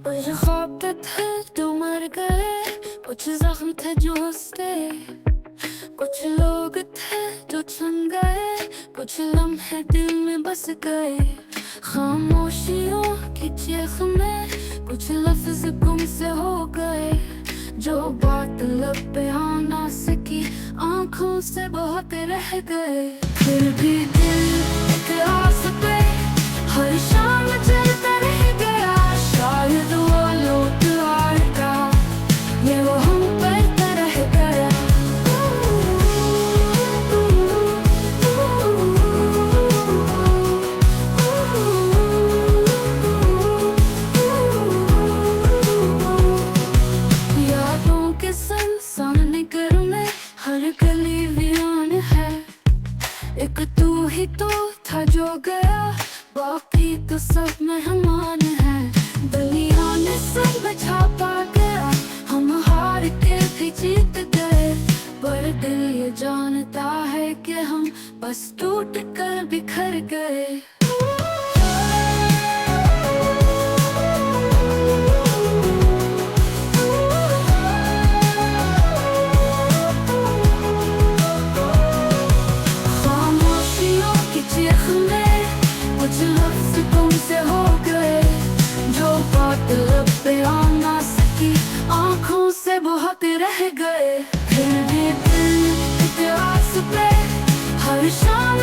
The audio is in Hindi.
कुछ ख्वाब थे जो मर गए, कुछ जख्म थे जो हंसते, कुछ लोग थे जो छन गए, कुछ लम्हे दिल में बस गए। खामोशियों की चीख में कुछ लफ्ज गुम से हो गए, जो बात लब पे आ ना सकी आंखों से बहुत रह गए। फिर भी दिल के आस पे हर शाम चलता रह गया, शायद वो लौट आएगा, ये वो हम पर रह गया। यादों के संग निकर में हर गली वीरान है, एक तू ही तो था जो गया, बाकी तो सब मेहमान है। गलियों ने सब छापा गया, हम हार के भी जीत गए, पर दिल ये जानता है कि हम बस टूट कर बिखर गए। कुछ लफ्ज़ गुम से हो गए, जो बात लब पे आ ना सकी आंखों से बहुत रह गए। फिर भी दिल के आस पे हर शाम